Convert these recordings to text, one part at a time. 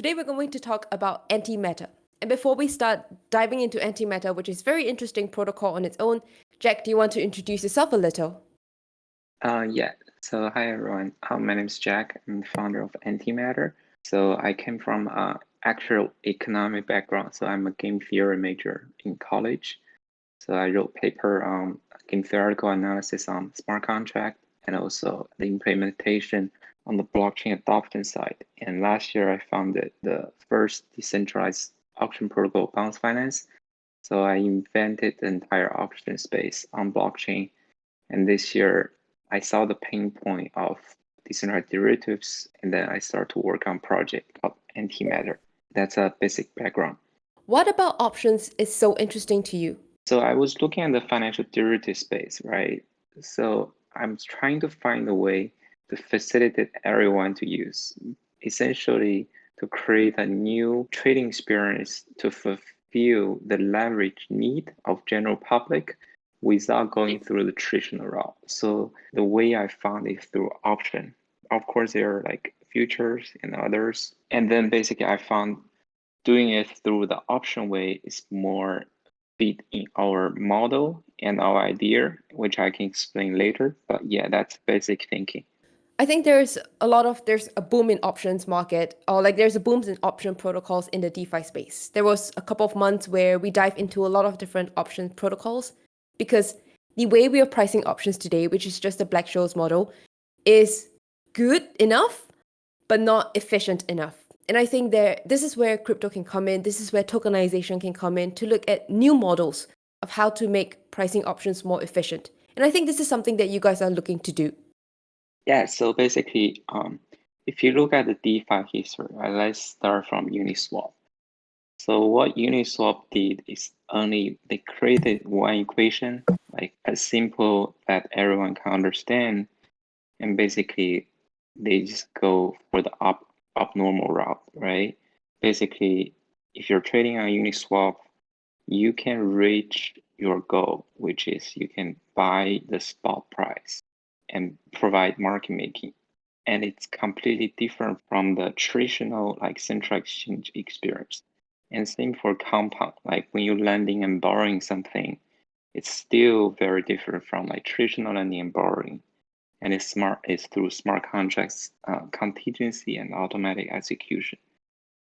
Today we're going to talk about Antimatter. And before we start diving into Antimatter, which is a very interesting protocol on its own, Jack, do you want to introduce yourself a little? Yeah. So hi everyone. My name is Jack. I'm the founder of Antimatter. So I came from actual economic background. So I'm a game theory major in college. So I wrote paper on game theoretical analysis on smart contract and also the implementation on the blockchain adoption side. And last year I founded the first decentralized auction protocol, Bounce Finance. So I invented the entire auction space on blockchain. And this year I saw the pain point of decentralized derivatives, and then I started to work on a project called Antimatter. That's a basic background. What about options is so interesting to you? So I was looking at the financial derivative space, right? So I'm trying to find a way to facilitate everyone to use, essentially to create a new trading experience to fulfill the leverage need of general public without going through the traditional route. So the way I found it through option. Of course, there are like futures and others. And then basically I found doing it through the option way is more fit in our model and our idea, which I can explain later. But yeah, that's basic thinking. I think there's a boom in options market, or like there's a boom in option protocols in the DeFi space. There was a couple of months where we dive into a lot of different option protocols because the way we are pricing options today, which is just a Black-Scholes model, is good enough, but not efficient enough. And I think this is where crypto can come in. This is where tokenization can come in to look at new models of how to make pricing options more efficient. And I think this is something that you guys are looking to do. Yeah, so basically, if you look at the DeFi history, right, let's start from Uniswap. So what Uniswap did is only they created one equation, like as simple that everyone can understand, and basically they just go for the abnormal route, right? Basically, if you're trading on Uniswap, you can reach your goal, which is you can buy the spot price and provide market making. And it's completely different from the traditional like central exchange experience. And same for compound, like when you're lending and borrowing something, it's still very different from like traditional lending and borrowing. And it's through smart contracts, contingency, and automatic execution.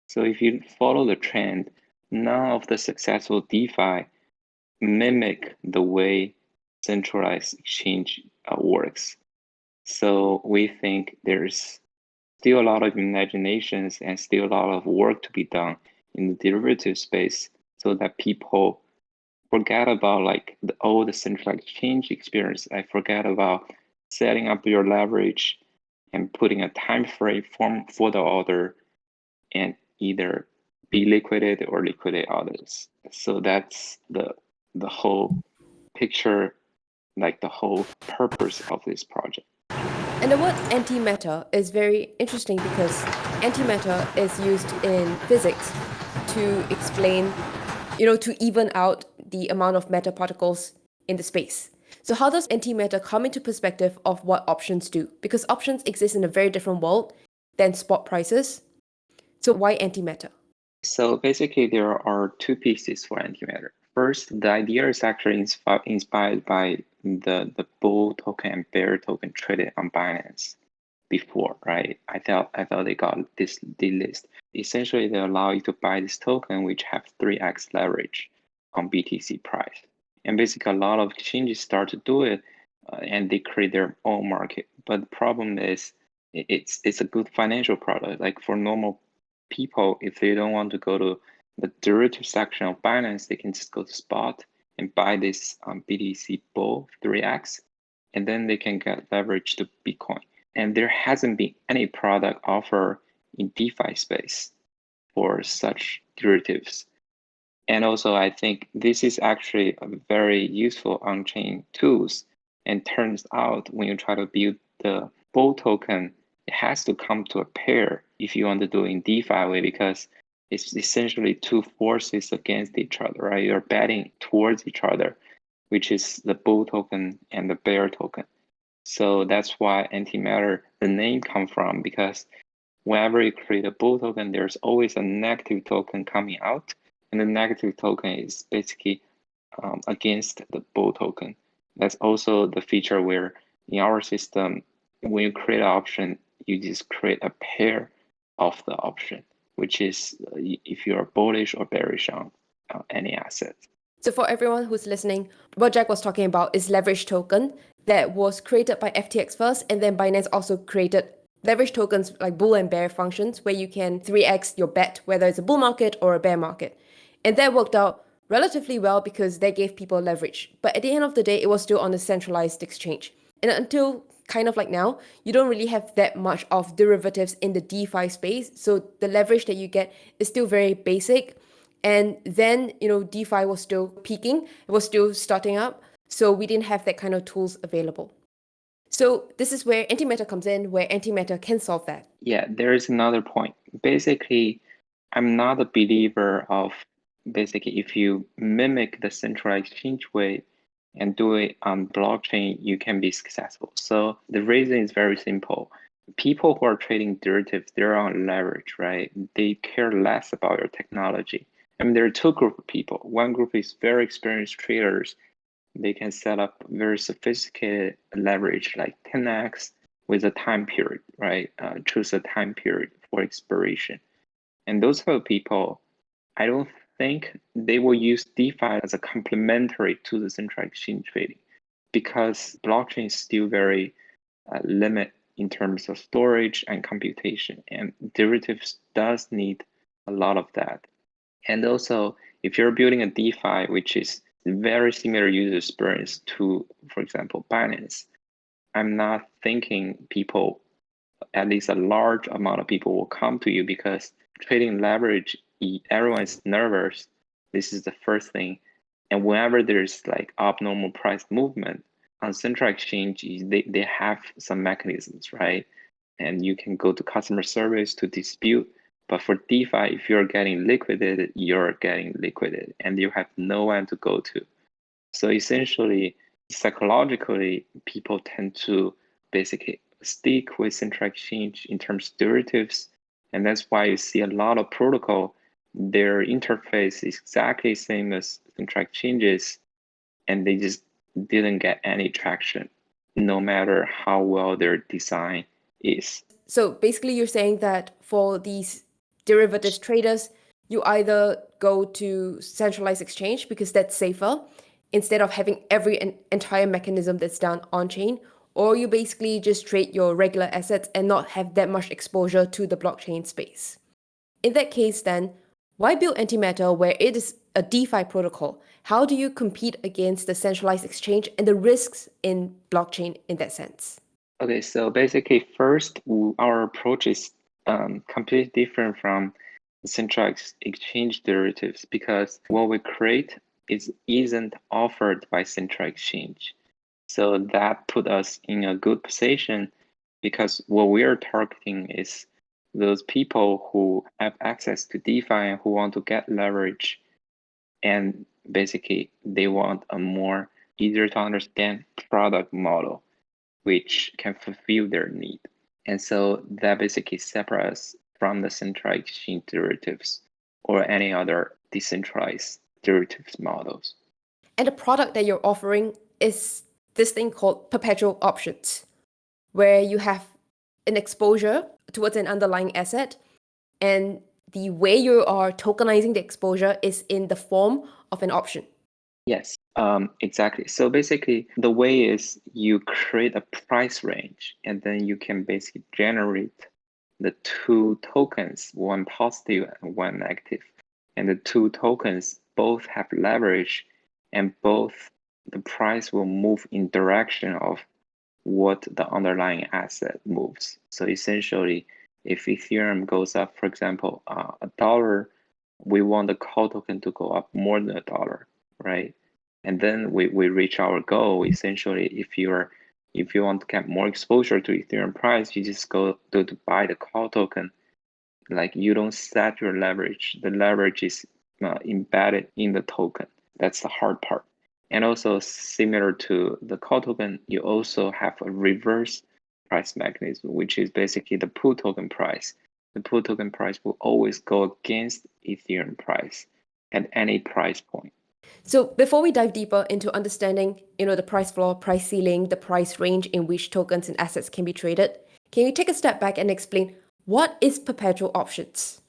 So if you follow the trend, none of the successful DeFi mimic the way centralized exchange works. So we think there's still a lot of imaginations and still a lot of work to be done in the derivative space so that people forget about like the old centralized exchange experience. I forget about setting up your leverage and putting a time frame for the order and either be liquidated or liquidate others. So that's the whole picture, like the whole purpose of this project. And the word antimatter is very interesting because antimatter is used in physics to explain, to even out the amount of matter particles in the space. So how does antimatter come into perspective of what options do? Because options exist in a very different world than spot prices. So why antimatter? So basically, there are two pieces for antimatter. First, the idea is actually inspired by the bull token and bear token traded on Binance before, right? I thought they got this list. Essentially, they allow you to buy this token which have 3x leverage on BTC price. And basically, a lot of exchanges start to do it, and they create their own market. But the problem is, it's a good financial product. Like for normal people, if they don't want to go to the derivative section of Binance, they can just go to spot and buy this BTC Bull 3x, and then they can get leverage to Bitcoin. And there hasn't been any product offer in DeFi space for such derivatives. And also, I think this is actually a very useful on-chain tools. And turns out when you try to build the Bull token, it has to come to a pair if you want to do it in DeFi way, because it's essentially two forces against each other, right? You're betting towards each other, which is the Bull token and the Bear token. So that's why antimatter, the name come from, because whenever you create a bull token, there's always a negative token coming out, and the negative token is basically against the bull token. That's also the feature where in our system, when you create an option, you just create a pair of the option, which is if you're bullish or bearish on any asset. So for everyone who's listening, what Jack was talking about is leverage token that was created by FTX first, and then Binance also created leverage tokens like bull and bear functions where you can 3x your bet, whether it's a bull market or a bear market. And that worked out relatively well because they gave people leverage. But at the end of the day, it was still on a centralized exchange. And until kind of like now, you don't really have that much of derivatives in the DeFi space. So the leverage that you get is still very basic. And then, DeFi was still peaking, it was still starting up. So we didn't have that kind of tools available. So this is where Antimatter comes in, where Antimatter can solve that. Yeah, there is another point. Basically, I'm not a believer of basically if you mimic the centralized exchange way and do it on blockchain, you can be successful. So the reason is very simple. People who are trading derivatives, they're on leverage, right? They care less about your technology. I mean, there are two groups of people. One group is very experienced traders. They can set up very sophisticated leverage like 10x with a time period, right? Choose a time period for expiration. And those type of people, I don't think they will use DeFi as a complementary to the central exchange trading because blockchain is still very limit in terms of storage and computation, and derivatives does need a lot of that. And also, if you're building a DeFi, which is very similar user experience to, for example, Binance, I'm not thinking people, at least a large amount of people will come to you because trading leverage, everyone is nervous. This is the first thing. And whenever there's like abnormal price movement on central exchange, they have some mechanisms, right? And you can go to customer service to dispute. But for DeFi, if you're getting liquidated, you're getting liquidated and you have no one to go to. So essentially, psychologically, people tend to basically stick with central exchange in terms of derivatives. And that's why you see a lot of protocol, their interface is exactly the same as central exchanges, and they just didn't get any traction, no matter how well their design is. So basically, you're saying that for these derivatives traders, you either go to centralized exchange because that's safer instead of having every entire mechanism that's done on chain, or you basically just trade your regular assets and not have that much exposure to the blockchain space. In that case, then, why build Antimatter where it is a DeFi protocol? How do you compete against the centralized exchange and the risks in blockchain in that sense? Okay, so basically, first, our approach is completely different from central exchange derivatives because what we create isn't offered by central exchange. So that put us in a good position because what we are targeting is those people who have access to DeFi and who want to get leverage, and basically they want a more easier to understand product model which can fulfill their need. And so that basically separates us from the centralized exchange derivatives or any other decentralized derivatives models. And the product that you're offering is this thing called perpetual options, where you have an exposure towards an underlying asset, and the way you are tokenizing the exposure is in the form of an option. Yes, exactly. So basically, the way is you create a price range, and then you can basically generate the two tokens, one positive and one negative. And the two tokens both have leverage, and both the price will move in direction of what the underlying asset moves. So essentially, if Ethereum goes up, for example, $1, we want the call token to go up more than $1, right? And then we reach our goal. Essentially, if you want to get more exposure to Ethereum price, you just go to buy the call token. Like you don't set your leverage. The leverage is embedded in the token. That's the hard part. And also similar to the call token, you also have a reverse price mechanism, which is basically the pool token price. the put token price will always go against Ethereum price at any price point. So before we dive deeper into understanding, the price floor, price ceiling, the price range in which tokens and assets can be traded, can you take a step back and explain what is perpetual options?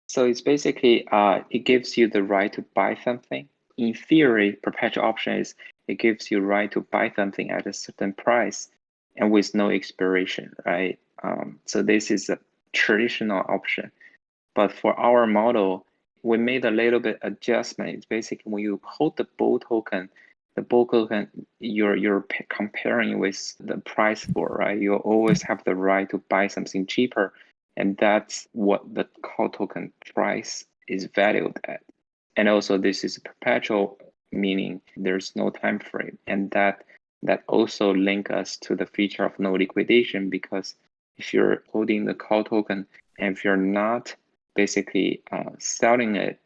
So it's basically it gives you the right to buy something. In theory, perpetual option is it gives you right to buy something at a certain price and with no expiration, right? So this is a traditional option. But for our model, we made a little bit adjustment. It's basically when you hold the bull token, you're comparing with the price floor, right? You always have the right to buy something cheaper, and that's what the call token price is valued at. And also, this is perpetual, meaning there's no time frame, and that also link us to the feature of no liquidation, because if you're holding the call token and if you're not basically selling it,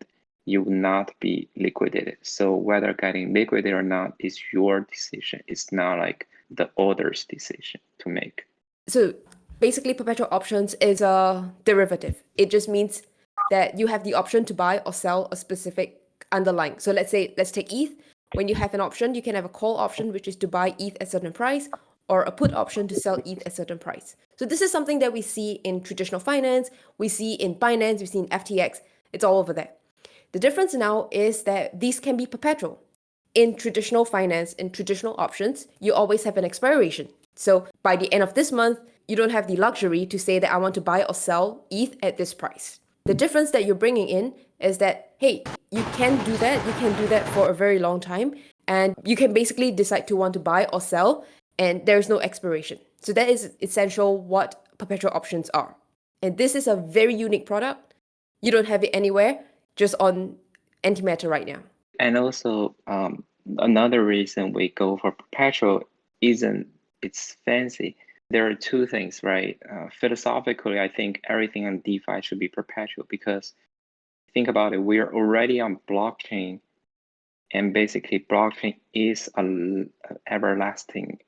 you will not be liquidated. So whether getting liquidated or not is your decision. It's not like the order's decision to make. So basically, perpetual options is a derivative. It just means that you have the option to buy or sell a specific underlying. So let's take ETH. When you have an option, you can have a call option, which is to buy ETH at a certain price, or a put option to sell ETH at a certain price. So this is something that we see in traditional finance, we see in Binance, we see in FTX. It's all over there. The difference now is that these can be perpetual. In traditional finance, in traditional options, you always have an expiration. So by the end of this month, you don't have the luxury to say that I want to buy or sell ETH at this price. The difference that you're bringing in is that, hey, you can do that. You can do that for a very long time. And you can basically decide to want to buy or sell, and there's no expiration. So that is essential what perpetual options are. And this is a very unique product. You don't have it anywhere, just on Antimatter right now. And also, another reason we go for perpetual isn't it's fancy. There are two things, right? Philosophically, I think everything on DeFi should be perpetual, because think about it, we're already on blockchain, and basically blockchain is a everlasting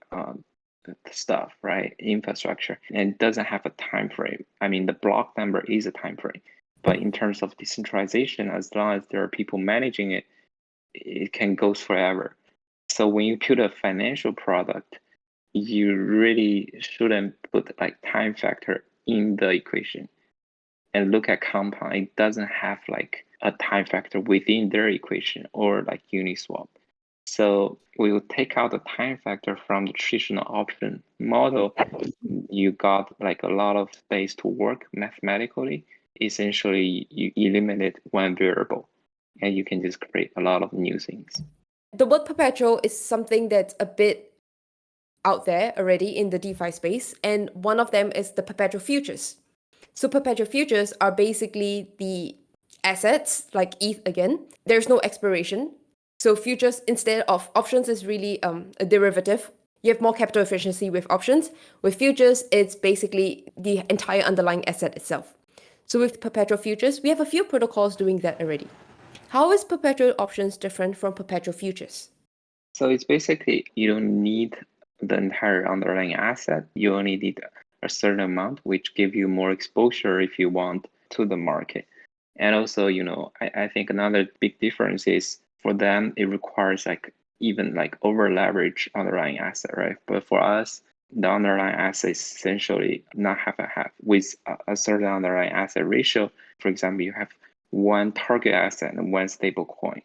stuff, right? Infrastructure, and it doesn't have a time frame. I mean, the block number is a time frame, but in terms of decentralization, as long as there are people managing it, it can go forever. So when you put a financial product, you really shouldn't put like time factor in the equation. And look at compound, it doesn't have like a time factor within their equation, or like Uniswap. So we will take out the time factor from the traditional option model. You got like a lot of space to work mathematically. Essentially, you eliminate one variable, and you can just create a lot of new things. The word perpetual is something that's a bit out there already in the DeFi space, and one of them is the perpetual futures. So perpetual futures are basically the assets, like ETH again. There's no expiration. So futures instead of options is really a derivative. You have more capital efficiency with options. With futures, it's basically the entire underlying asset itself. So with perpetual futures, we have a few protocols doing that already. How is perpetual options different from perpetual futures? So it's basically you don't need the entire underlying asset. You only need a certain amount, which give you more exposure if you want to the market. And also, I think another big difference is for them, it requires like even like over leverage underlying asset, right? But for us, the underlying asset is essentially not half and half with a certain underlying asset ratio. For example, you have one target asset and one stable coin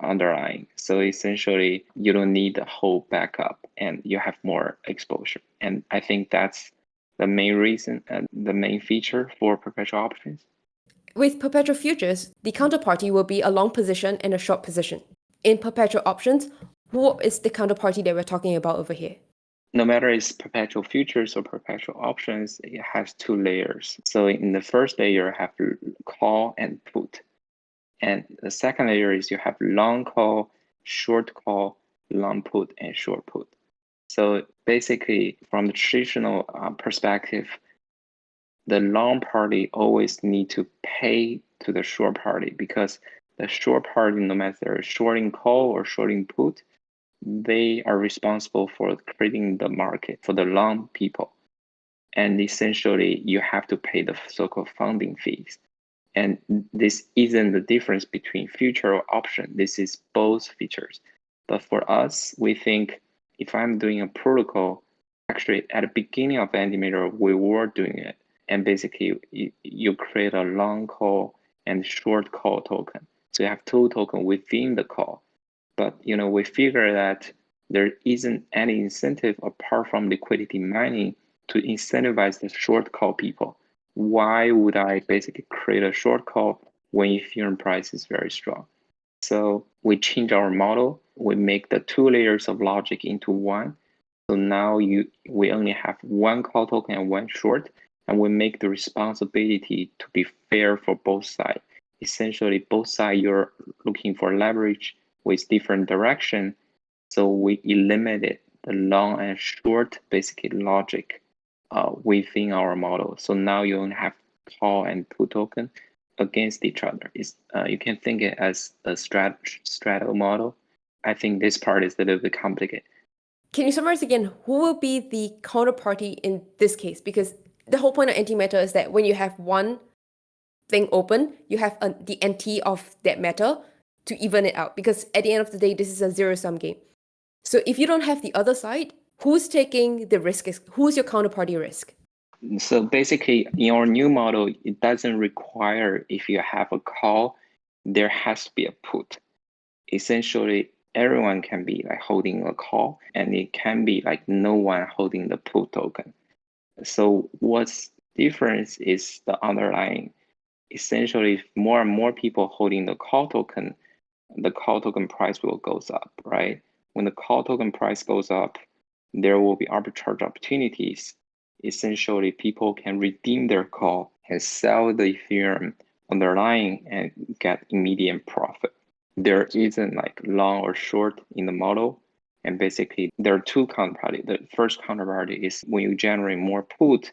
underlying. So essentially, you don't need the whole backup, and you have more exposure. And I think that's the main reason and the main feature for perpetual options. With perpetual futures, the counterparty will be a long position and a short position. In perpetual options, who is the counterparty that we're talking about over here? No matter it's perpetual futures or perpetual options, it has two layers. So in the first layer, you have call and put. And the second layer is you have long call, long put, and short put. So basically, from the traditional perspective, the long party always need to pay to the short party, because the short party, no matter they're shorting call or shorting put, they are responsible for creating the market for the long people. And essentially, you have to pay the so-called funding fees. And this isn't the difference between future or option. This is both features. But for us, we think if I'm doing a protocol, actually at the beginning of Antimatter, we were doing it. And basically, you create a long call and short call token. So you have two tokens within the call. But we figure that there isn't any incentive apart from liquidity mining to incentivize the short call people. Why would I basically create a short call when Ethereum price is very strong? So we change our model. We make the two layers of logic into one. So now we only have one call token and one short, and we make the responsibility to be fair for both sides. Essentially, both sides you're looking for leverage with different direction. So we eliminated the long and short basically logic within our model. So now you only have call and put token against each other. You can think it as a straddle model. I think this part is a little bit complicated. Can you summarize again, who will be the counterparty in this case? Because the whole point of antimatter is that when you have one thing open, you have the NT of that matter to even it out. Because at the end of the day, this is a zero-sum game. So if you don't have the other side, who's taking the risk? Who's your counterparty risk? So basically, in our new model, it doesn't require if you have a call, there has to be a put. Essentially, everyone can be like holding a call, and it can be like no one holding the put token. So what's difference is the underlying. Essentially, if more and more people holding the call token, the call token price will goes up, right? When the call token price goes up, there will be arbitrage opportunities. Essentially, people can redeem their call and sell the Ethereum underlying and get immediate profit. There isn't like long or short in the model. And basically, there are two counterparty. The first counterparty is when you generate more put,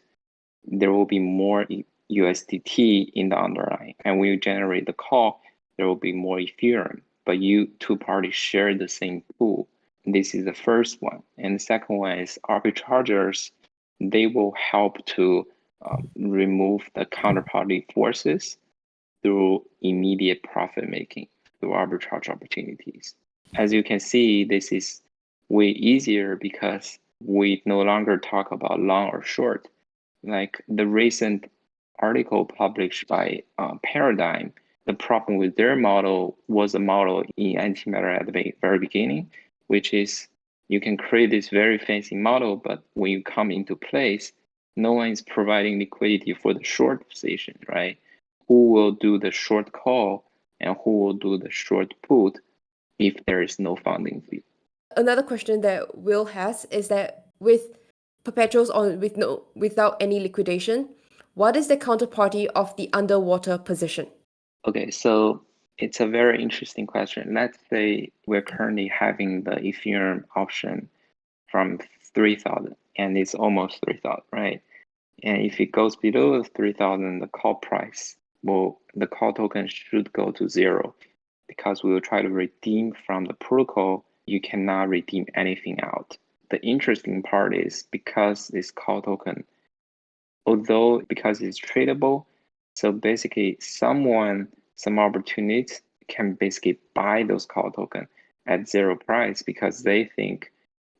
there will be more USDT in the underlying. And when you generate the call, there will be more Ethereum. But you two parties share the same pool. This is the first one. And the second one is arbitrageurs. They will help to remove the counterparty forces through immediate profit making, through arbitrage opportunities. As you can see, this is way easier because we no longer talk about long or short. Like the recent article published by Paradigm, the problem with their model was a model in Antimatter at the very beginning, which is you can create this very fancy model, but when you come into place, no one is providing liquidity for the short position, right? Who will do the short call and who will do the short put if there is no funding fee? Another question that Will has is that with perpetuals on without any liquidation, what is the counterparty of the underwater position? Okay, so it's a very interesting question. Let's say we're currently having the Ethereum option from 3,000 and it's almost 3,000, right? And if it goes below 3,000, the call price, well, the call token should go to zero because we will try to redeem from the protocol. You cannot redeem anything out. The interesting part is because this call token, because it's tradable, so basically some opportunities can basically buy those call token at zero price because they think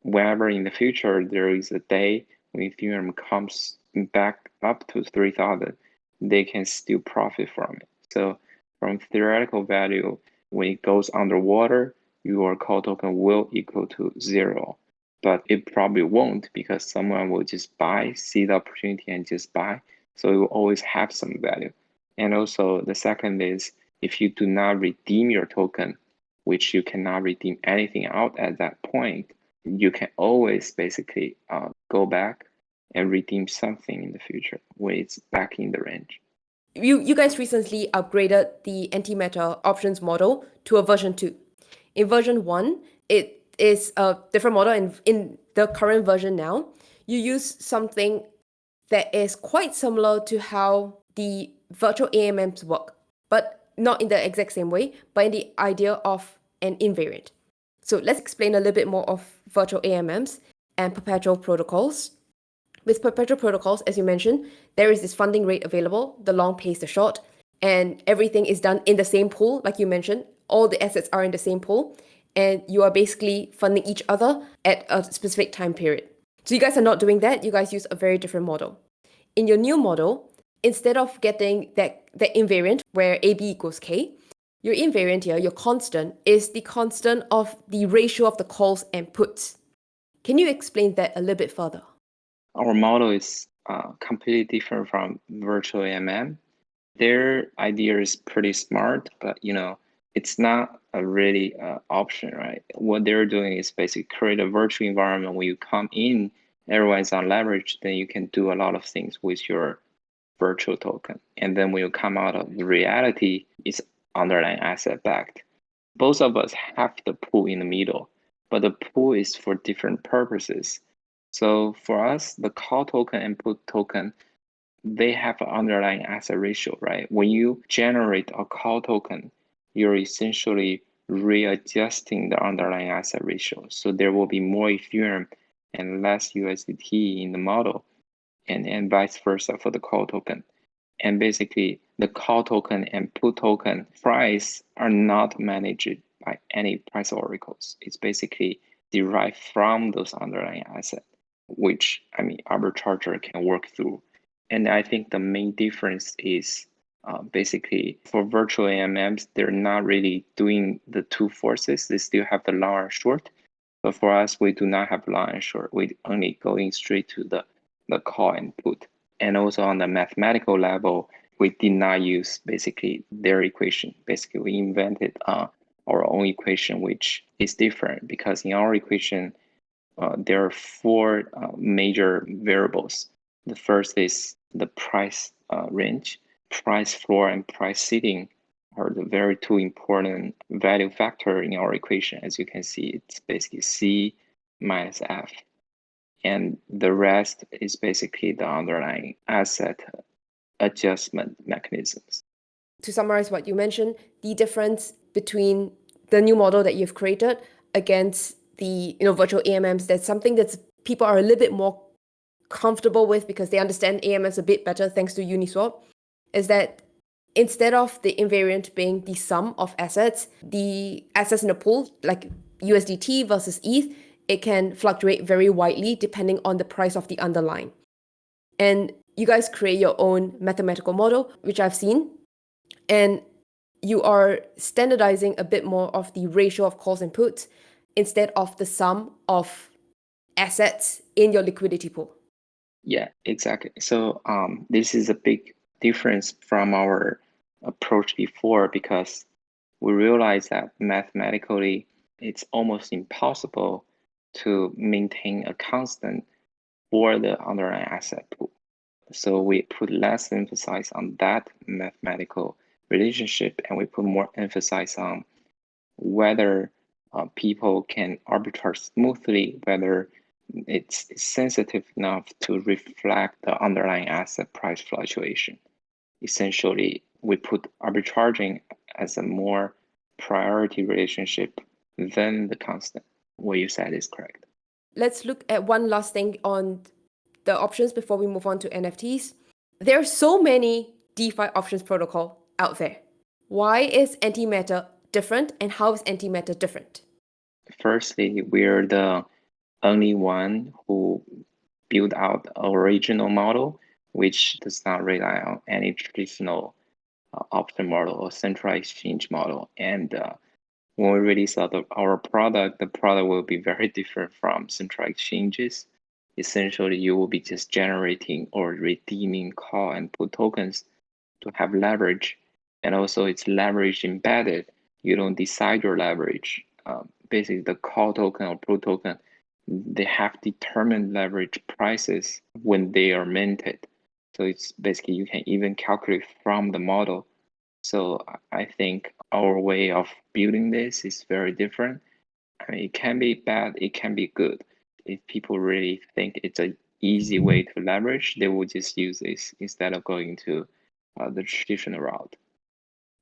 whenever in the future there is a day when Ethereum comes back up to 3,000, they can still profit from it. So from theoretical value, when it goes underwater, your call token will equal to zero. But it probably won't because someone will just see the opportunity and just buy. So it will always have some value. And also the second is if you do not redeem your token, which you cannot redeem anything out at that point, you can always basically go back and redeem something in the future when it's back in the range. You guys recently upgraded the antimatter options model to a version 2. In version 1, it is a different model, and in the current version now, you use something that is quite similar to how the virtual AMMs work, but not in the exact same way, but in the idea of an invariant. So let's explain a little bit more of virtual AMMs and perpetual protocols. With perpetual protocols, as you mentioned, there is this funding rate available, the long pays the short, and everything is done in the same pool, like you mentioned. All the assets are in the same pool, and you are basically funding each other at a specific time period. So you guys are not doing that. You guys use a very different model. In your new model, instead of getting that invariant where AB equals K, your invariant here, your constant, is the constant of the ratio of the calls and puts. Can you explain that a little bit further? Our model is completely different from virtual AMM. Their idea is pretty smart, but it's not a really option, right? What they're doing is basically create a virtual environment where you come in, everyone's on leverage, then you can do a lot of things with your virtual token. And then when you come out of the reality, it's underlying asset backed. Both of us have the pool in the middle, but the pool is for different purposes. So for us, the call token and put token, they have an underlying asset ratio, right? When you generate a call token, you're essentially readjusting the underlying asset ratio. So there will be more Ethereum and less USDT in the model, and vice versa for the call token. And basically, the call token and put token price are not managed by any price oracles. It's basically derived from those underlying assets, which arbitrator can work through. And I think the main difference is basically for virtual AMMs, they're not really doing the two forces. They still have the long and short. But for us, we do not have long and short. We only going straight to the call and put. And also on the mathematical level, we did not use basically their equation. Basically, we invented our own equation, which is different because in our equation, there are four major variables. The first is the price range. Price floor and price ceiling are the very two important value factor in our equation. As you can see, it's basically C minus F. And the rest is basically the underlying asset adjustment mechanisms. To summarize what you mentioned, the difference between the new model that you've created against the virtual AMMs, that's something that people are a little bit more comfortable with because they understand AMMs a bit better thanks to Uniswap, is that instead of the invariant being the sum of assets, the assets in the pool, like USDT versus ETH, it can fluctuate very widely depending on the price of the underlying. And you guys create your own mathematical model, which I've seen, and you are standardizing a bit more of the ratio of calls and puts instead of the sum of assets in your liquidity pool. Yeah, exactly. So this is a big difference from our approach before because we realized that mathematically it's almost impossible to maintain a constant for the underlying asset pool. So we put less emphasis on that mathematical relationship and we put more emphasis on whether people can arbitrage smoothly, whether it's sensitive enough to reflect the underlying asset price fluctuation. Essentially, we put arbitraging as a more priority relationship than the constant. What you said is correct. Let's look at one last thing on the options before we move on to NFTs. There are so many DeFi options protocol out there. Why is Antimatter different and how is Antimatter different? Firstly, we're the only one who built out the original model, which does not rely on any traditional option model or central exchange model. And when we release our product, the product will be very different from central exchanges. Essentially, you will be just generating or redeeming call and put tokens to have leverage. And also it's leverage embedded. You don't decide your leverage. Basically, the call token or put token, they have determined leverage prices when they are minted. So it's basically you can even calculate from the model. So I think our way of building this is very different. I mean, it can be bad, it can be good. If people really think it's an easy way to leverage, they will just use this instead of going to the traditional route.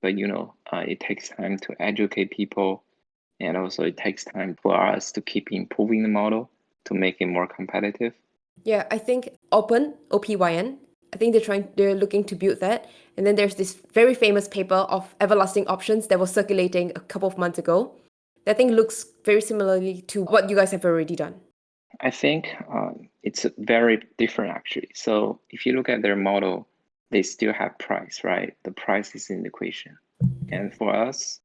But it takes time to educate people, and also it takes time for us to keep improving the model to make it more competitive. Yeah, I think OPYN. I think they're looking to build that. And then there's this very famous paper of everlasting options that was circulating a couple of months ago. That I think looks very similarly to what you guys have already done. I think it's very different actually. So if you look at their model, they still have price, right? The price is in the equation. And for us,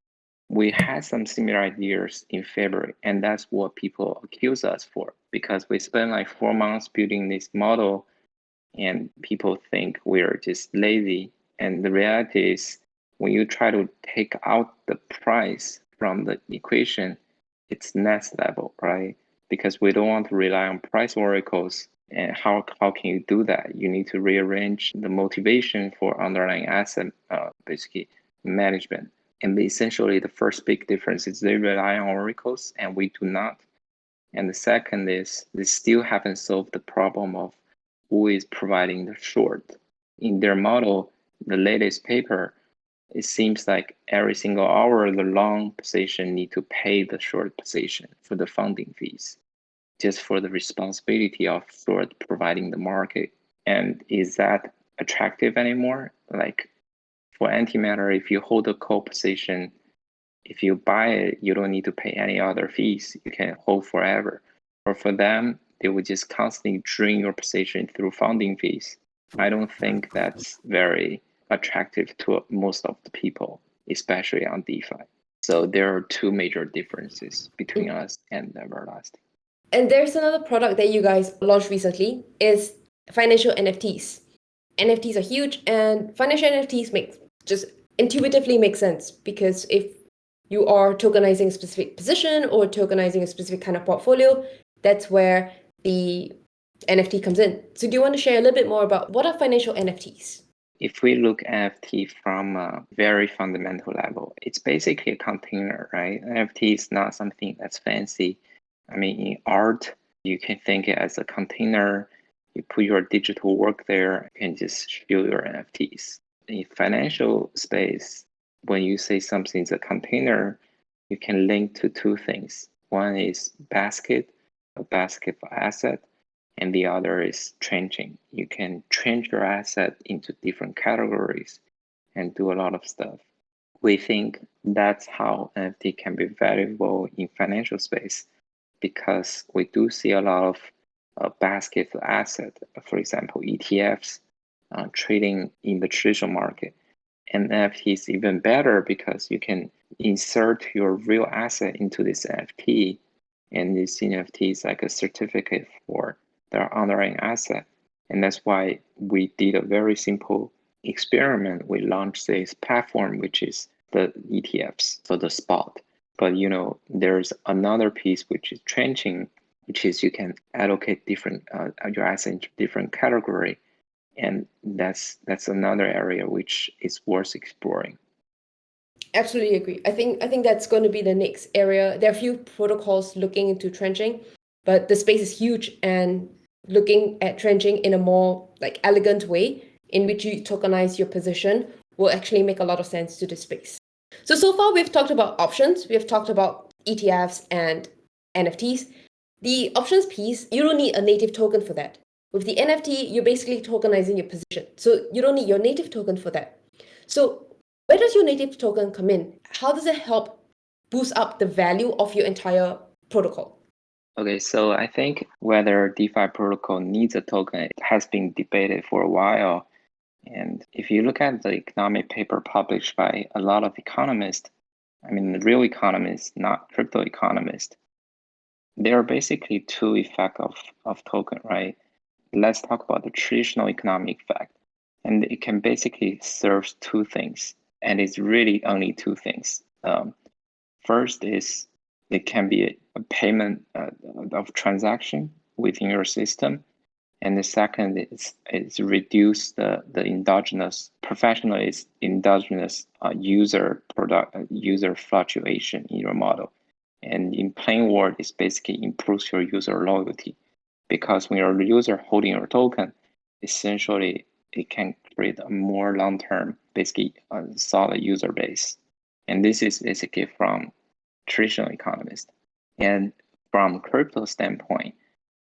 we had some similar ideas in February, and that's what people accuse us for because we spent like 4 months building this model, and people think we're just lazy. And the reality is, when you try to take out the price from the equation, it's next level, right? Because we don't want to rely on price oracles. And how can you do that? You need to rearrange the motivation for underlying asset, basically management. And essentially, the first big difference is they rely on oracles, and we do not. And the second is they still haven't solved the problem of who is providing the short. In their model, the latest paper, it seems like every single hour the long position need to pay the short position for the funding fees, just for the responsibility of short providing the market. And is that attractive anymore? Like for Antimatter, if you hold a call position, if you buy it, you don't need to pay any other fees. You can hold forever. Or for them, they would just constantly drain your position through funding fees. I don't think that's very attractive to most of the people, especially on DeFi. So there are two major differences between us and Everlasting. And there's another product that you guys launched recently is financial NFTs. NFTs are huge, and financial NFTs just intuitively make sense because if you are tokenizing a specific position or tokenizing a specific kind of portfolio, that's where the NFT comes in. So do you want to share a little bit more about what are financial NFTs? If we look at NFT from a very fundamental level, it's basically a container, right? NFT is not something that's fancy. I mean, in art, you can think it as a container. You put your digital work there, you can just show your NFTs. In financial space, when you say something's a container, you can link to two things. One is a basket for asset, and the other is trenching. You can trench your asset into different categories and do a lot of stuff. We think that's how NFT can be valuable in financial space because we do see a lot of basket asset, for example, ETFs trading in the traditional market. And NFT is even better because you can insert your real asset into this NFT, and this NFT is like a certificate for their underlying asset. And that's why we did a very simple experiment. We launched this platform, which is the ETFs for the spot. But there's another piece which is trenching, which is you can allocate different your asset into different category, and that's another area which is worth exploring. Absolutely agree. I think that's going to be the next area. There are a few protocols looking into trenching, but the space is huge, and looking at trenching in a more like elegant way in which you tokenize your position will actually make a lot of sense to the space. So far we've talked about options, we've talked about ETFs and NFTs. The options piece, you don't need a native token for that. With the NFT, you're basically tokenizing your position. So you don't need your native token for that. So where does your native token come in? How does it help boost up the value of your entire protocol? Okay, so I think whether DeFi protocol needs a token, it has been debated for a while. And if you look at the economic paper published by a lot of economists, I mean, the real economists, not crypto economists, there are basically two effects of token, right? Let's talk about the traditional economic effect. And it can basically serve two things. And it's really only two things. First is it can be a payment of transaction within your system. And the second is reduce the endogenous user fluctuation in your model. And in plain word, it's basically improves your user loyalty. Because when you're a user holding your token, essentially it can create a more long-term, basically solid user base. And this is basically from traditional economists. And from crypto standpoint,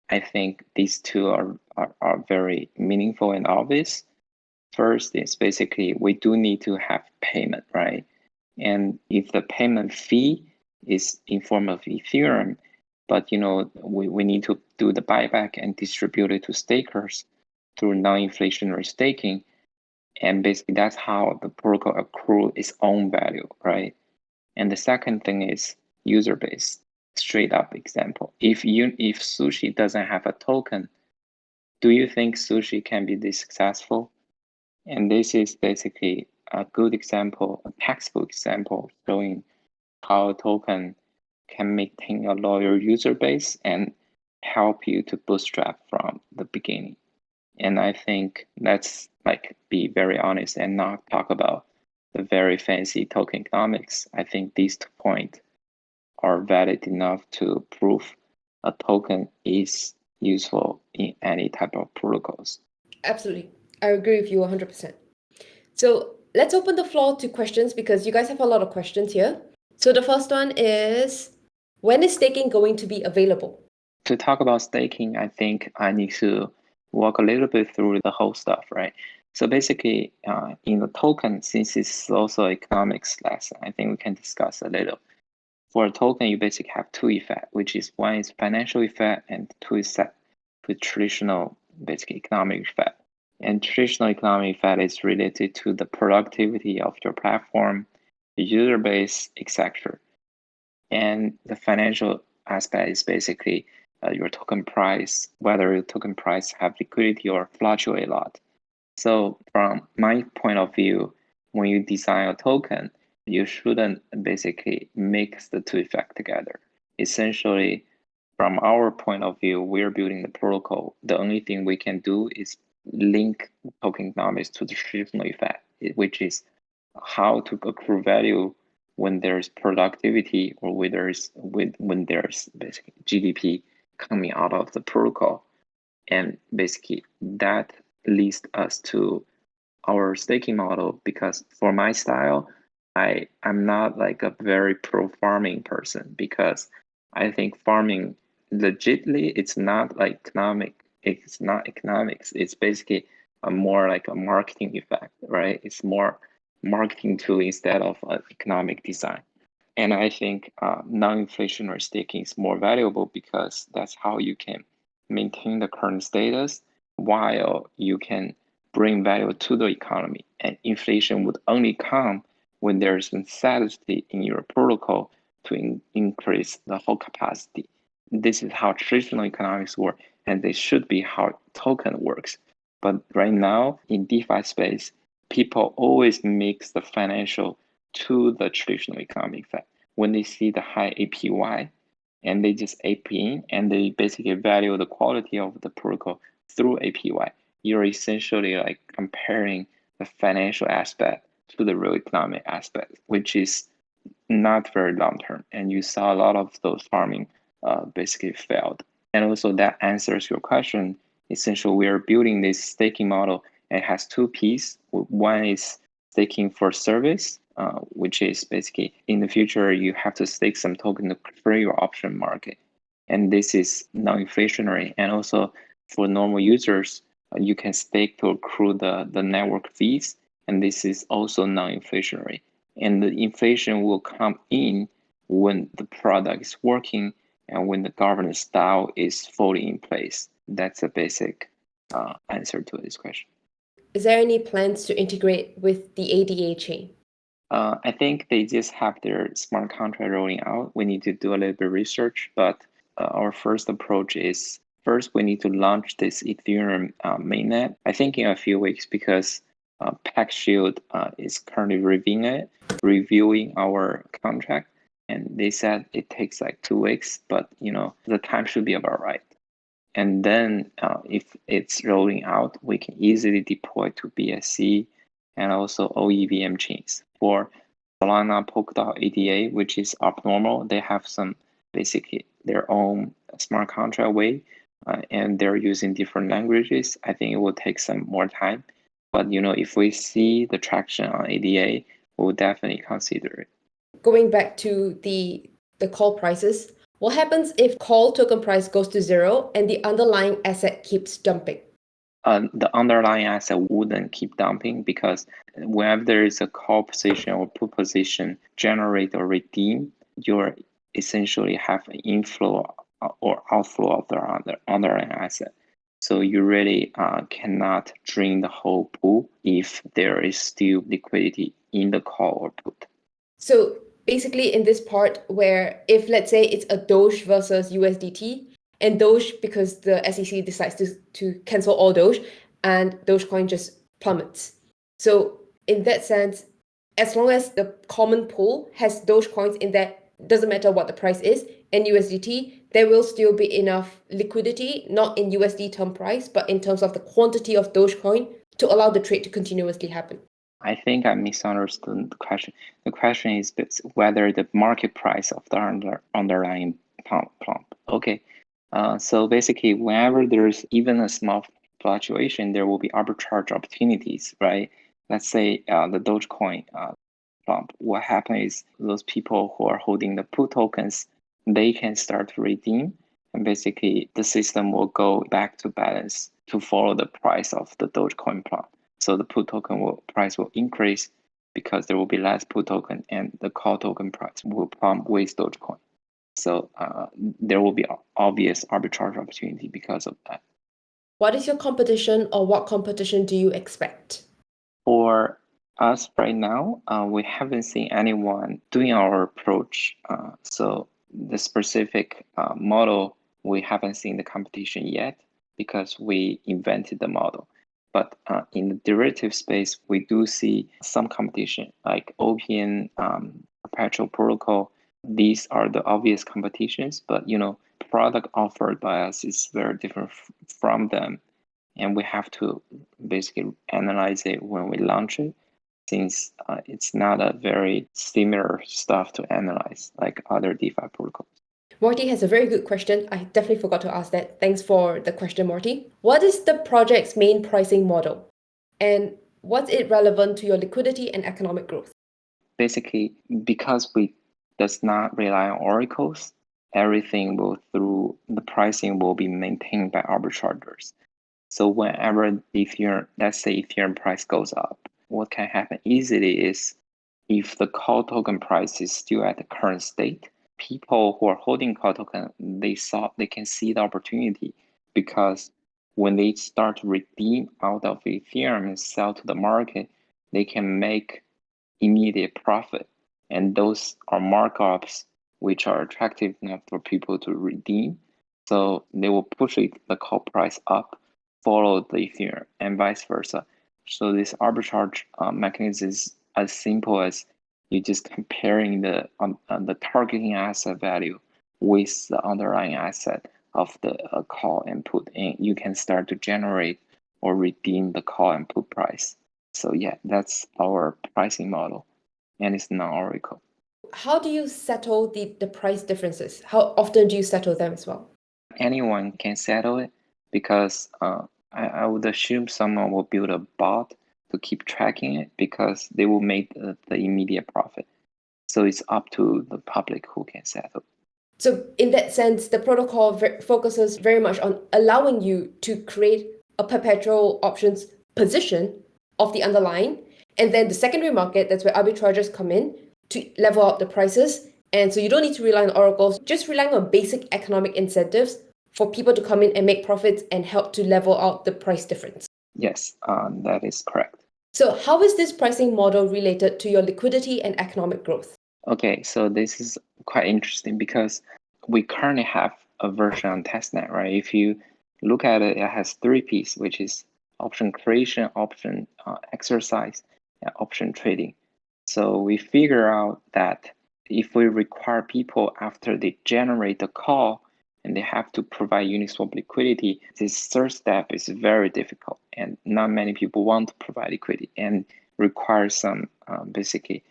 I think these two are very meaningful and obvious. First is basically we do need to have payment, right? And if the payment fee is in form of Ethereum, but we need to do the buyback and distribute it to stakers through non-inflationary staking. And basically that's how the protocol accrue its own value, right? And the second thing is user base. Straight up example. If Sushi doesn't have a token, do you think Sushi can be this successful? And this is basically a good example, a textbook example showing how a token can maintain a loyal user base and help you to bootstrap from the beginning. And I think let's be very honest and not talk about the very fancy tokenomics. I think these 2 points are valid enough to prove a token is useful in any type of protocols. Absolutely. I agree with you 100%. So let's open the floor to questions because you guys have a lot of questions here. So the first one is, when is staking going to be available? To talk about staking, I think I need to walk a little bit through the whole stuff, right? So basically, in the token, since it's also economics lesson, I think we can discuss a little. For a token, you basically have 2 effects, which is one is financial effect and 2 is set with traditional basically economic effect. And traditional economic effect is related to the productivity of your platform, the user base, etc. And the financial aspect is basically your token price, whether your token price have liquidity or fluctuate a lot. So from my point of view, when you design a token, you shouldn't basically mix the 2 effects together. Essentially, from our point of view, we're building the protocol. The only thing we can do is link tokenomics to the traditional effect, which is how to accrue value when there's productivity or when there's basically GDP coming out of the protocol. And basically that leads us to our staking model, because for my style, I'm not like a very pro farming person, because I think farming legitly it's not like it's not economics. It's basically a more like a marketing effect, right? It's more marketing tool instead of economic design. And I think non-inflationary staking is more valuable because that's how you can maintain the current status while you can bring value to the economy. And inflation would only come when there's necessity in your protocol to increase the whole capacity. This is how traditional economics work, and this should be how token works. But right now in DeFi space, people always mix the financial to the traditional economic effect. When they see the high APY, and they just AP in, and they basically value the quality of the protocol through APY, you're essentially like comparing the financial aspect to the real economic aspect, which is not very long term. And you saw a lot of those farming basically failed. And also that answers your question. Essentially, we are building this staking model. It has 2 pieces. One is staking for service, which is basically in the future, you have to stake some token to clear your option market. And this is non-inflationary. And also for normal users, you can stake to accrue the network fees. And this is also non-inflationary. And the inflation will come in when the product is working and when the governance style is fully in place. That's a basic answer to this question. Is there any plans to integrate with the ADA chain? I think they just have their smart contract rolling out. We need to do a little bit of research, but our first approach is first we need to launch this Ethereum mainnet. I think in a few weeks, because PackShield is currently reviewing our contract, and they said it takes like 2 weeks, but the time should be about right. And then if it's rolling out, we can easily deploy to BSC and also OEVM chains. For Solana, Polkadot, ADA, which is abnormal, they have some basically their own smart contract way, and they're using different languages. I think it will take some more time. But if we see the traction on ADA, we'll definitely consider it. Going back to the call prices, What happens if call token price goes to zero and the underlying asset keeps dumping? The underlying asset wouldn't keep dumping because whenever there is a call position or put position generate or redeem, you're essentially have an inflow or outflow of the underlying asset. So you really cannot drain the whole pool if there is still liquidity in the call or put. So basically in this part where if let's say it's a Doge versus USDT, and Doge because the SEC decides to cancel all Doge and Dogecoin just plummets. So in that sense, as long as the common pool has Dogecoins in there, doesn't matter what the price is, and USDT, there will still be enough liquidity, not in USD term price, but in terms of the quantity of Dogecoin to allow the trade to continuously happen. I think I misunderstood the question. The question is whether the market price of the underlying plump. Okay. So basically, whenever there's even a small fluctuation, there will be arbitrage opportunities, right? Let's say the Dogecoin plump. What happens is those people who are holding the put tokens, they can start to redeem, and basically the system will go back to balance to follow the price of the Dogecoin plump. So the put token price will increase because there will be less put token, and the call token price will plump with Dogecoin. So there will be obvious arbitrage opportunity because of that. What is your competition, or what competition do you expect? For us right now, we haven't seen anyone doing our approach. So the specific model, we haven't seen the competition yet because we invented the model. But in the derivative space, we do see some competition like OPN, perpetual protocol. These are the obvious competitions, but product offered by us is very different from them, and we have to basically analyze it when we launch it, since it's not a very similar stuff to analyze like other DeFi protocols. Morty has a very good question. I definitely forgot to ask that. Thanks for the question, Morty. What is the project's main pricing model? And what's it relevant to your liquidity and economic growth? Basically, because we does not rely on oracles, everything will through the pricing will be maintained by arbitrageurs. So whenever Ethereum, let's say Ethereum price goes up, what can happen easily is if the call token price is still at the current state, people who are holding call token, they can see the opportunity, because when they start to redeem out of Ethereum and sell to the market, they can make immediate profit. And those are markups which are attractive enough for people to redeem. So they will push the call price up, follow the Ethereum, and vice versa. So this arbitrage mechanism is as simple as you just comparing the targeting asset value with the underlying asset of the call and put, and you can start to generate or redeem the call and put price. So yeah, that's our pricing model, and it's non-oracle. How do you settle the price differences? How often do you settle them as well? Anyone can settle it because I would assume someone will build a bot to keep tracking it because they will make the immediate profit. So it's up to the public who can settle. So in that sense, the protocol focuses very much on allowing you to create a perpetual options position of the underlying, and then the secondary market, that's where arbitrageurs come in to level out the prices. And so you don't need to rely on oracles, just relying on basic economic incentives for people to come in and make profits and help to level out the price difference. Yes, that is correct. So how is this pricing model related to your liquidity and economic growth? Okay, so this is quite interesting because we currently have a version on testnet, right? If you look at it, it has 3 pieces, which is option creation, option exercise, and option trading. So we figure out that if we require people after they generate the call and they have to provide Uniswap liquidity, this third step is very difficult, and not many people want to provide liquidity and require some basically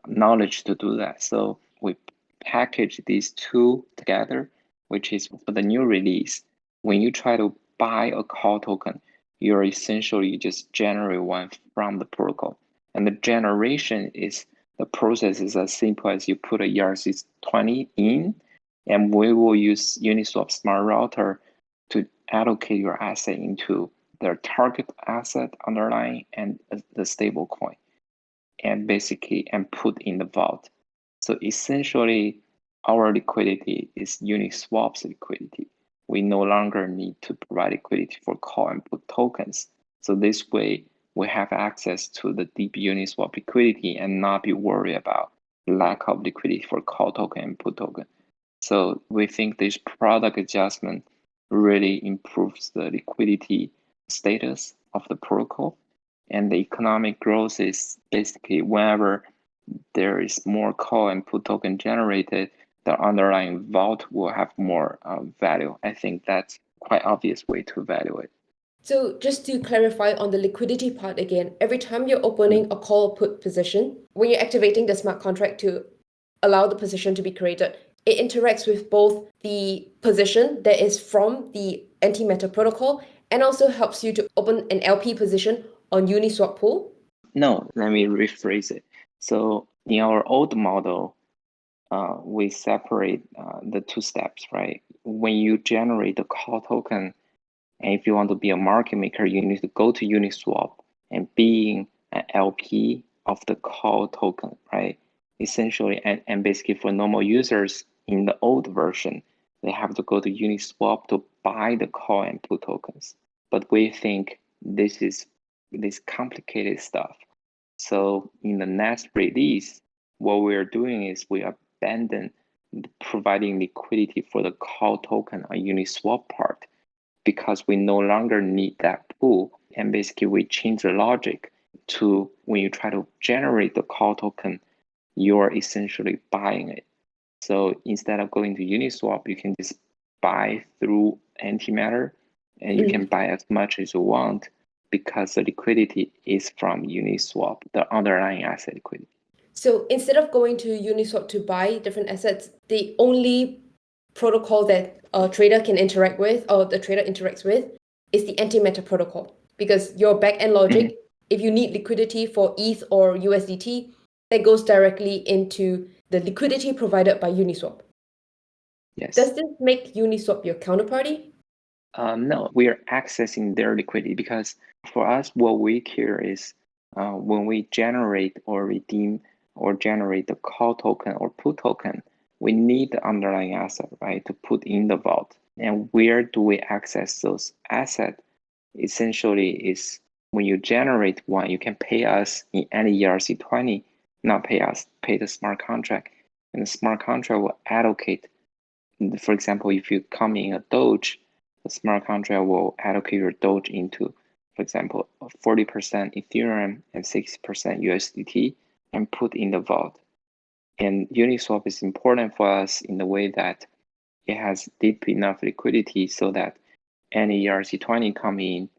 knowledge to do that. So we package these two together, which is for the new release. When you try to buy a call token, you're essentially just generate one from the protocol. And the generation is the process is as simple as you put a ERC20 in, And we will use Uniswap Smart Router to allocate your asset into their target asset underlying and the stable coin, and basically and put in the vault. So essentially, our liquidity is Uniswap's liquidity. We no longer need to provide liquidity for call and put tokens. So this way, we have access to the deep Uniswap liquidity and not be worried about lack of liquidity for call token and put token. So we think this product adjustment really improves the liquidity status of the protocol. And the economic growth is basically whenever there is more call and put token generated, the underlying vault will have more value. I think that's quite obvious way to evaluate. So just to clarify on the liquidity part again, every time you're opening a call put position, when you're activating the smart contract to allow the position to be created, it interacts with both the position that is from the Antimatter protocol and also helps you to open an LP position on Uniswap pool. No, let me rephrase it. So in our old model, we separate the two steps, right? When you generate the call token, and if you want to be a market maker, you need to go to Uniswap and being an LP of the call token, right? Essentially, and basically for normal users in the old version, they have to go to Uniswap to buy the call and put tokens. But we think this is this complicated stuff. So in the next release, what we're doing is we abandon providing liquidity for the call token on Uniswap part, because we no longer need that pool. And basically we change the logic to when you try to generate the call token, you're essentially buying it. So instead of going to Uniswap, you can just buy through Antimatter, and you can buy as much as you want because the liquidity is from Uniswap, the underlying asset liquidity. So instead of going to Uniswap to buy different assets, the only protocol that a trader can interact with or the trader interacts with is the Antimatter protocol, because your backend logic, if you need liquidity for ETH or USDT, that goes directly into the liquidity provided by Uniswap. Yes. Does this make Uniswap your counterparty? No, we are accessing their liquidity because for us, what we care is when we generate or redeem or generate the call token or put token, we need the underlying asset, right, to put in the vault. And where do we access those assets? Essentially is when you generate one, you can pay us in any ERC20, not pay us, pay the smart contract. And the smart contract will allocate, for example, if you come in a Doge, the smart contract will allocate your Doge into, for example, 40% Ethereum and 60% USDT and put in the vault. And Uniswap is important for us in the way that it has deep enough liquidity so that any ERC20 come in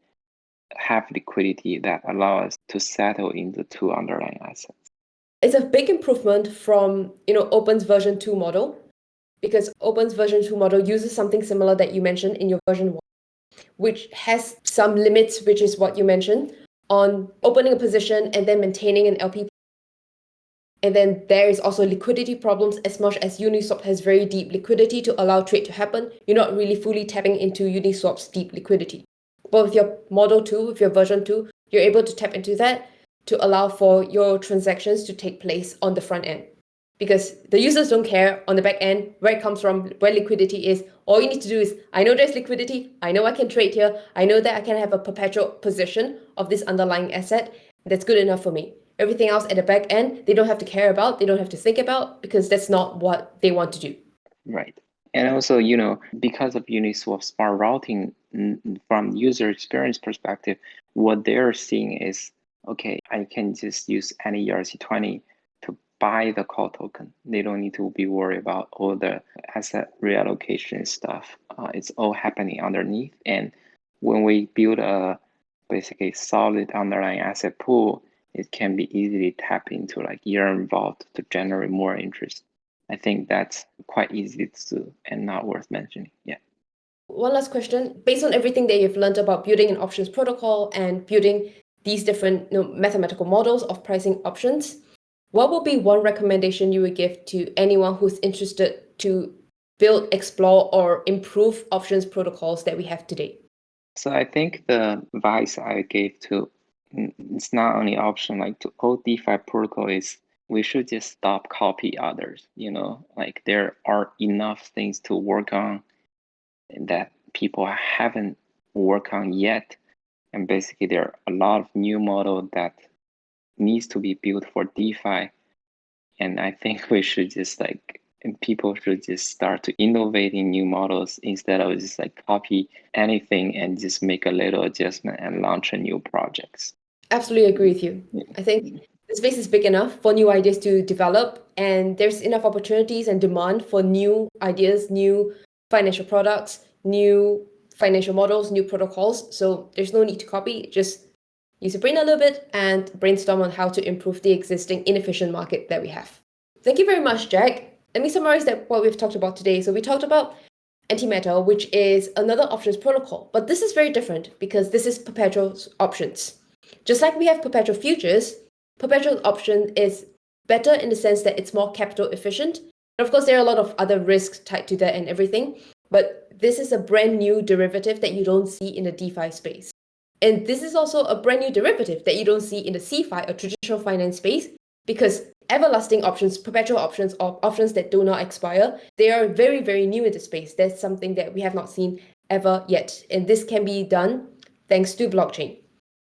have liquidity that allow us to settle in the two underlying assets. It's a big improvement from Open's version 2 model, because Open's version 2 model uses something similar that you mentioned in your version 1, which has some limits, which is what you mentioned, on opening a position and then maintaining an LP. And then there is also liquidity problems. As much as Uniswap has very deep liquidity to allow trade to happen, you're not really fully tapping into Uniswap's deep liquidity. But with your model 2, with your version 2, you're able to tap into that to allow for your transactions to take place on the front end. Because the users don't care on the back end where it comes from, where liquidity is. All you need to do is, I know there's liquidity, I know I can trade here, I know that I can have a perpetual position of this underlying asset. That's good enough for me. Everything else at the back end, they don't have to care about, they don't have to think about, because that's not what they want to do. Right. And also, because of Uniswap smart routing, from user experience perspective, what they're seeing is, okay, I can just use any ERC20 to buy the call token. They don't need to be worried about all the asset reallocation stuff. It's all happening underneath. And when we build a basically solid underlying asset pool, it can be easily tapped into like Ethereum vault to generate more interest. I think that's quite easy to do and not worth mentioning. Yeah. One last question. Based on everything that you've learned about building an options protocol and building these different mathematical models of pricing options, what would be one recommendation you would give to anyone who's interested to build, explore, or improve options protocols that we have today? So I think the advice I gave to it's not only option like to all DeFi protocol is we should just stop copy others. Like there are enough things to work on that people haven't worked on yet, and basically there are a lot of new model that needs to be built for DeFi, and I think we should just and people should just start to innovating new models instead of just like copy anything and just make a little adjustment and launch a new projects. Absolutely agree with you. Yeah. I think the space is big enough for new ideas to develop, and there's enough opportunities and demand for new ideas, new financial products, new financial models, new protocols. So there's no need to copy. Just use your brain a little bit and brainstorm on how to improve the existing inefficient market that we have. Thank you very much, Jack. Let me summarize what we've talked about today. So we talked about Antimatter, which is another options protocol, but this is very different because this is perpetual options. Just like we have perpetual futures, perpetual option is better in the sense that it's more capital efficient. And of course, there are a lot of other risks tied to that and everything, but this is a brand new derivative that you don't see in the DeFi space. And this is also a brand new derivative that you don't see in the CeFi or traditional finance space, because everlasting options, perpetual options, or options that do not expire, they are very, very new in the space. That's something that we have not seen ever yet. And this can be done thanks to blockchain.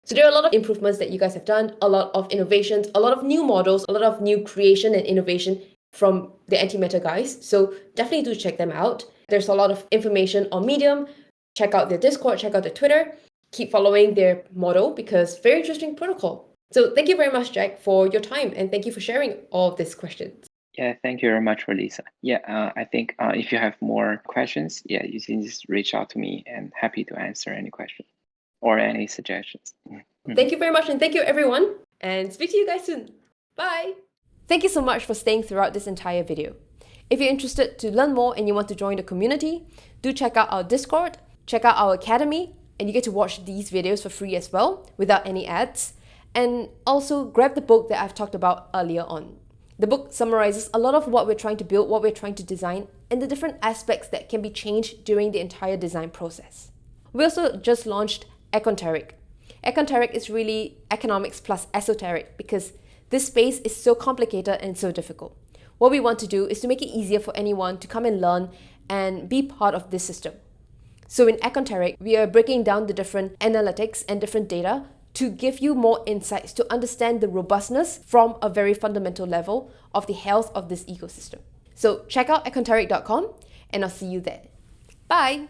So there are a lot of improvements that you guys have done, a lot of innovations, a lot of new models, a lot of new creation and innovation from the Antimatter guys. So definitely do check them out. There's a lot of information on Medium. Check out their Discord, check out their Twitter. Keep following their model because very interesting protocol. So thank you very much, Jack, for your time, and thank you for sharing all of these questions. Yeah, thank you very much, Lisa. Yeah, I think if you have more questions, yeah, you can just reach out to me and happy to answer any question or any suggestions. Thank you very much, and thank you, everyone, and speak to you guys soon. Bye! Thank you so much for staying throughout this entire video. If you're interested to learn more and you want to join the community, do check out our Discord, check out our Academy, and you get to watch these videos for free as well, without any ads. And also grab the book that I've talked about earlier on. The book summarizes a lot of what we're trying to build, what we're trying to design, and the different aspects that can be changed during the entire design process. We also just launched Econteric. Econteric is really economics plus esoteric because this space is so complicated and so difficult. What we want to do is to make it easier for anyone to come and learn and be part of this system. So in Econteric, we are breaking down the different analytics and different data to give you more insights to understand the robustness from a very fundamental level of the health of this ecosystem. So check out econteric.com and I'll see you there. Bye!